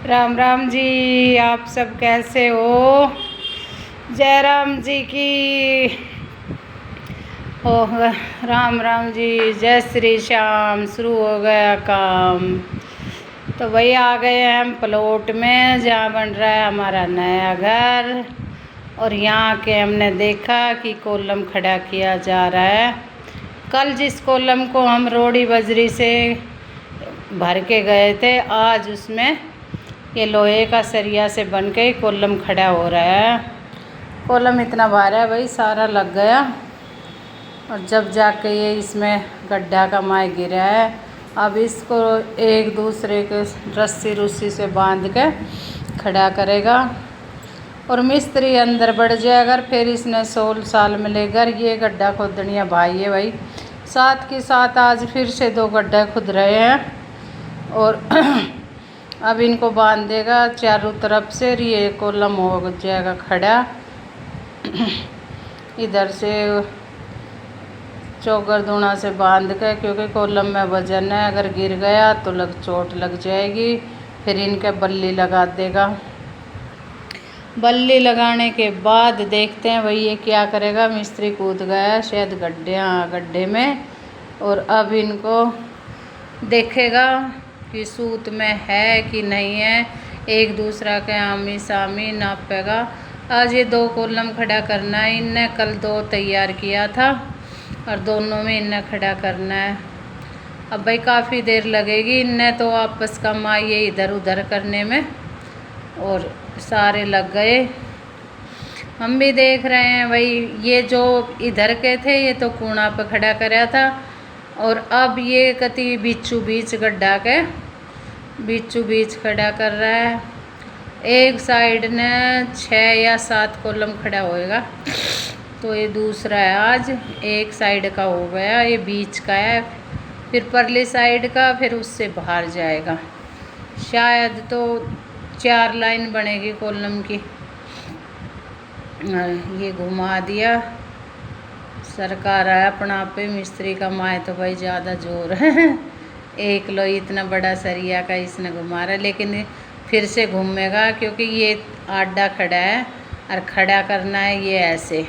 राम राम जी। आप सब कैसे हो? जय राम जी की। ओह राम राम जी, जय श्री श्याम। शुरू हो गया काम। तो वही आ गए हैं हम प्लॉट में जहाँ बन रहा है हमारा नया घर। और यहाँ के हमने देखा कि कॉलम खड़ा किया जा रहा है। कल जिस कॉलम को हम रोड़ी बजरी से भर के गए थे, आज उसमें ये लोहे का सरिया से बन के कॉलम खड़ा हो रहा है। कॉलम इतना भारा है भाई, सारा लग गया। और जब जाके ये इसमें गड्ढा का माय गिरा है, अब इसको एक दूसरे के रस्सी से बांध के खड़ा करेगा। और मिस्त्री अंदर बढ़ जाएगा, फिर इसने 16 साल में लेकर ये गड्ढा खोदनिया भाई है भाई। साथ के साथ आज फिर से 2 गड्ढे खुद रहे हैं। और अब इनको बांध देगा चारों तरफ से। ये कॉलम हो जाएगा खड़ा। इधर से चौगर दूना से बांध के, क्योंकि कॉलम में वजन है, अगर गिर गया तो चोट लग जाएगी। फिर इनके बल्ली लगा देगा। बल्ली लगाने के बाद देखते हैं भाई ये क्या करेगा। मिस्त्री कूद गया शायद गड्ढे में, और अब इनको देखेगा कि सूत में है कि नहीं है। एक दूसरा के आमी सामी नापेगा। आज ये 2 कॉलम खड़ा करना है। इनने कल 2 तैयार किया था और दोनों में इनने खड़ा करना है। अब भाई काफ़ी देर लगेगी। इनने तो आपस का माये इधर उधर करने में और सारे लग गए। हम भी देख रहे हैं भाई। ये जो इधर के थे ये तो कूणा पे खड़ा कराया था, और अब ये कति बीचू बीच गड्ढा के बीचू बीच खड़ा कर रहा है। एक साइड ने 6 या 7 कॉलम खड़ा होएगा, तो ये दूसरा है। आज एक साइड का हो गया, ये बीच का है, फिर परली साइड का, फिर उससे बाहर जाएगा। शायद तो 4 लाइन बनेगी कॉलम की। ये घुमा दिया। सरकार है अपना पे, मिस्त्री का माए तो भाई ज़्यादा जोर है। एक लो इतना बड़ा सरिया का इसने घुमा रहा है, लेकिन फिर से घूमेगा क्योंकि ये आडा खड़ा है और खड़ा करना है ये ऐसे।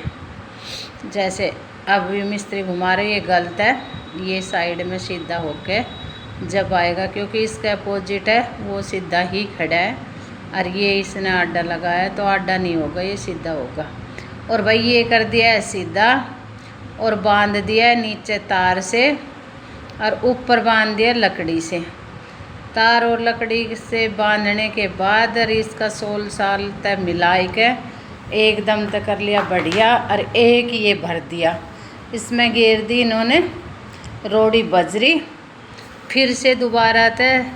जैसे अब ये मिस्त्री घुमा रहे, ये गलत है। ये साइड में सीधा होके जब आएगा, क्योंकि इसका अपोजिट है वो सीधा ही खड़ा है, और ये इसने आडा लगाया तो आडा नहीं होगा, ये सीधा होगा। और भाई ये कर दिया है सीधा, और बांध दिया है नीचे तार से, और ऊपर बांध दिया लकड़ी से। तार और लकड़ी से बांधने के बाद और इसका 16 साल तक मिलाई के एकदम तक कर लिया बढ़िया। और एक ये भर दिया, इसमें घेर दी इन्होंने रोड़ी बजरी। फिर से दोबारा तक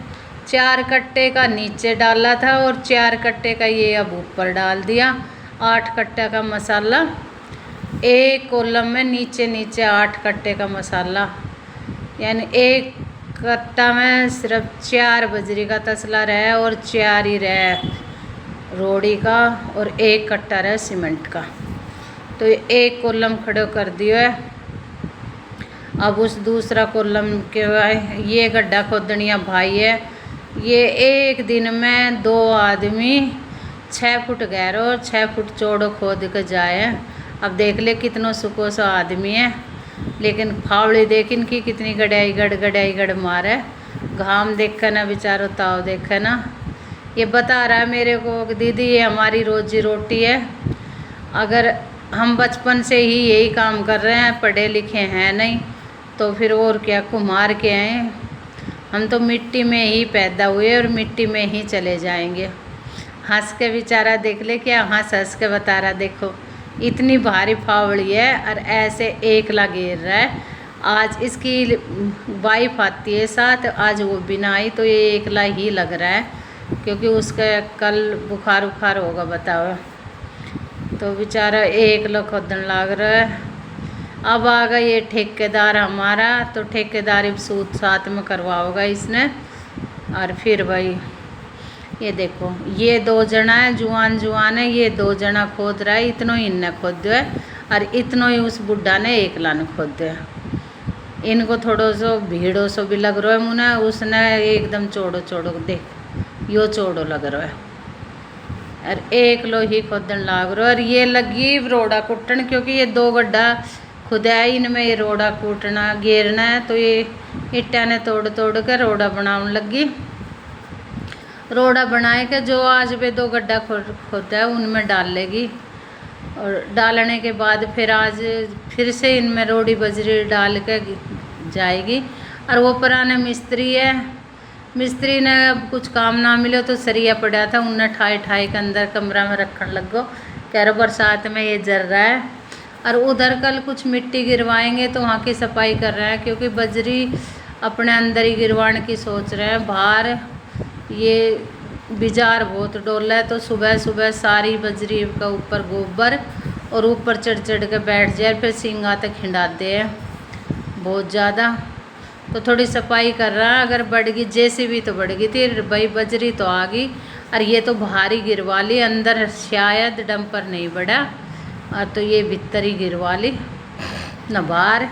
4 कट्टे का नीचे डाला था और 4 कट्टे का ये अब ऊपर डाल दिया। 8 कट्टे का मसाला एक कॉलम में, नीचे नीचे 8 कट्टे का मसाला। यानी एक कट्टा में सिर्फ 4 बजरी का तसला रहे और 4 ही रहे रोड़ी का, और 1 कट्टा रहे सीमेंट का। तो एक कॉलम खड़े कर दियो है। अब उस दूसरा कॉलम के ये गड्ढा खोदनिया भाई है। ये एक दिन में 2 आदमी 6 फुट गहरा और 6 फुट चौड़ो खोद के जाए। अब देख ले कितनों सुको सो आदमी है, लेकिन फावड़ी देख इनकी कितनी गड़ाई गड़ मारे। घाम देख ना बेचारो, ताव देख ना। ये बता रहा है मेरे को कि दीदी ये हमारी रोजी रोटी है। अगर हम बचपन से ही यही काम कर रहे हैं, पढ़े लिखे हैं नहीं, तो फिर और क्या कुम्हार के हैं। हम तो मिट्टी में ही पैदा हुए और मिट्टी में ही चले जाएंगे। हंस के बेचारा देख ले, क्या हंस हंस के बता रहा। देखो इतनी भारी फावड़ी है और ऐसे एकला घेर रहा है। आज इसकी वाइफ आती है साथ, आज वो बिना आई, तो ये एकला ही लग रहा है, क्योंकि उसका कल बुखार उखार होगा बताओ। तो बेचारा एकला खोदन लग रहा है। अब आ गया ये ठेकेदार हमारा, तो ठेकेदारी सूद साथ में करवाओगा इसने। और फिर भाई ये देखो, ये 2 जना है, जुआन है। ये 2 जना खोद रहा है, इतनो ही इनने खोद है और इतनो ही उस बुढ़ा ने एकला ने खोद है। इनको थोड़ो सो भीड़ो सो भी लग रहा है मुने। उसने एकदम चौड़ो देख यो चौड़ो लग रहा है और 1 किलो ही खोदन लाग रहा है। और ये लगी रोड़ा कुटन, क्योंकि ये 2 गड्ढा खुदा है, इनमें ये रोड़ा कूटना घेरना है। तो ये ईटा ने तोड़ तोड़ के रोड़ा बनाने लगी। रोड़ा बनाए के जो आज वे 2 गड्ढा खोदा है उनमें डाल लेगी, और डालने के बाद फिर आज फिर से इनमें रोड़ी बजरी डाल के जाएगी। और वो पुराने मिस्त्री है, मिस्त्री ने अब कुछ काम ना मिले तो सरिया पड़ा था, उन्हें ठाई ठाई के अंदर कमरा में रखने लगो। कह रहे बरसात में ये जल रहा है। और उधर कल कुछ मिट्टी गिरवाएंगे तो वहाँ की सफाई कर रहे हैं, क्योंकि बजरी अपने अंदर ही गिरवाने की सोच रहे हैं। बाहर ये बाजार बहुत डोला है, तो सुबह सुबह सारी बजरी का ऊपर गोबर और ऊपर चढ़ चढ़ के बैठ जाए, फिर सींगा तक खिंडाते हैं बहुत ज़्यादा। तो थोड़ी सफाई कर रहा है। अगर बढ़ गई जेसीबी तो बढ़ गई थी भाई, बजरी तो आ गई। और ये तो भारी गिरवा ली, अंदर शायद डंपर नहीं बढ़ा, और तो ये भीतर ही गिरवा ली न, बाहर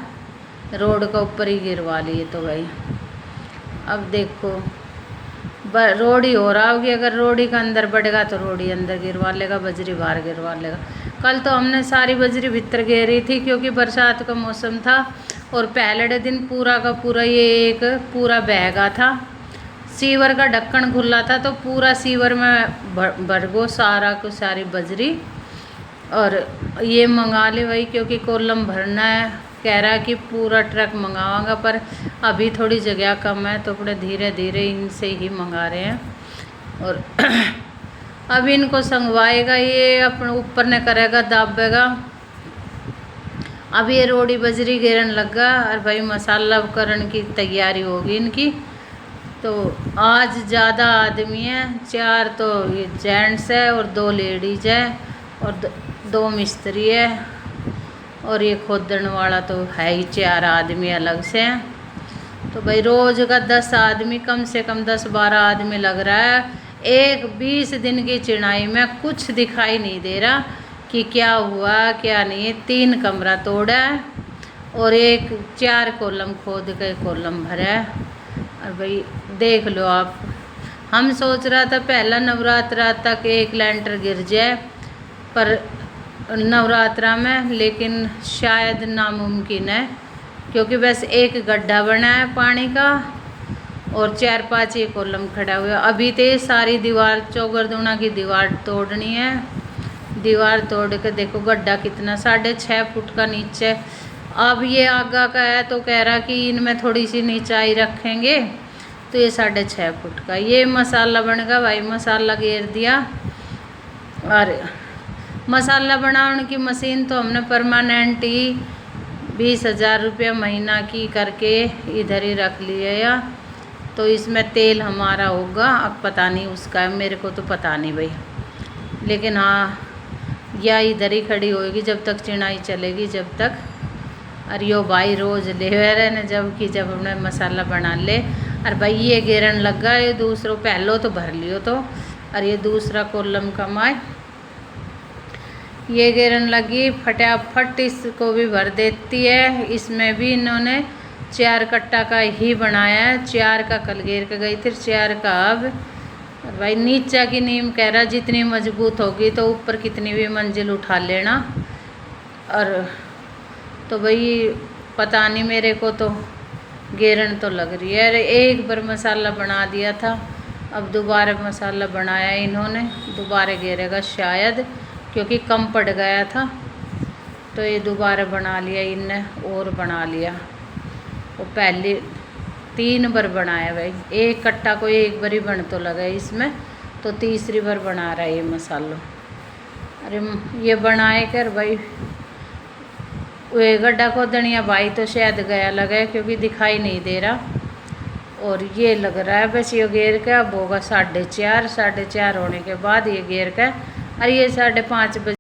रोड का ऊपर ही गिरवा ली। ये तो भाई अब देखो रोड़ी हो रहा होगी, अगर रोड़ी का अंदर बढ़ेगा तो रोड़ी अंदर गिरवा लेगा, बजरी बाहर गिरवा लेगा। कल तो हमने सारी बजरी भीतर घेरी थी, क्योंकि बरसात का मौसम था। और पहले दिन पूरा का पूरा ये एक पूरा बहगा था, सीवर का ढक्कन खुला था, तो पूरा सीवर में भर गो सारा को सारी बजरी। और ये मंगा ले भाई, क्योंकि कोलम भरना है। कह रहा है कि पूरा ट्रक मंगावांगा, पर अभी थोड़ी जगह कम है, तो अपने धीरे धीरे इनसे ही मंगा रहे हैं। और अब इनको संगवाएगा, ये अपने ऊपर ने करेगा, दाबेगा। अब ये रोड़ी बजरी घेरन लगा, और भाई मसाला करने की तैयारी होगी इनकी। तो आज ज़्यादा आदमी है, 4 तो ये जेंट्स है और 2 लेडीज है और 2 मिस्त्री है, और ये खोदन वाला तो है ही 4 आदमी अलग से हैं। तो भाई रोज़ का 10 आदमी, कम से कम 10-12 आदमी लग रहा है। एक 20 दिन की चिनाई में कुछ दिखाई नहीं दे रहा कि क्या हुआ क्या नहीं। 3 कमरा तोड़ा है और 4 कॉलम खोद के कॉलम भरा है। और भाई देख लो आप, हम सोच रहा था पहला नवरात्रा तक 1 लेंटर गिर जाए, पर नवरात्रा में, लेकिन शायद नामुमकिन है, क्योंकि बस 1 गड्ढा बना है पानी का और 4-5 ये कॉलम खड़ा हुआ। अभी तो सारी दीवार चौगरदूना की दीवार तोड़नी है। दीवार तोड़ के देखो गड्ढा कितना, 6.5 फुट का नीचे। अब ये आगा का है, तो कह रहा कि इनमें थोड़ी सी नीचाई रखेंगे, तो ये 6.5 फुट का ये मसाला बनेगा। भाई मसाला घेर दिया, और मसाला बनाने की मशीन तो हमने परमानेंट ही 20,000 रुपया महीना की करके इधर ही रख लिया या। तो इसमें तेल हमारा होगा, अब पता नहीं उसका, मेरे को तो पता नहीं भाई, लेकिन हाँ या इधर ही खड़ी होगी जब तक चिनाई चलेगी जब तक। और यो भाई रोज़ ले रहे ने, जब हमने मसाला बना ले। और भाई ये घेरन लगा, ये दूसरों पहलो तो भर लियो तो, और ये दूसरा कॉलम का माय ये घेरन लगी, फटाफट इसको भी भर देती है। इसमें भी इन्होंने 4 कट्टा का ही बनाया है, 4 का कल घेर के गई थी, 4 का अब। और भाई नीचा की नीम कह रहा जितनी मजबूत होगी तो ऊपर कितनी भी मंजिल उठा लेना। और तो भाई पता नहीं, मेरे को तो घेरन तो लग रही है। एक बार मसाला बना दिया था, अब दोबारा मसाला बनाया इन्होंने, दोबारा घेरेगा शायद, क्योंकि कम पड़ गया था। तो ये दोबारा बना लिया इनने, और बना लिया। वो पहले 3 बार बनाया भाई, 1 कट्टा को 1 बार ही बन तो लगा इसमें, तो तीसरी बार बना रहा है ये मसाला। अरे ये बनाए कर भाई, वे गड्ढा खोदनिया भाई तो शायद गया लगा, क्योंकि दिखाई नहीं दे रहा। और ये लग रहा है बस ये घेर का अब होगा 4:30, 4:30 होने के बाद ये घेर का। और ये 5:30 बजे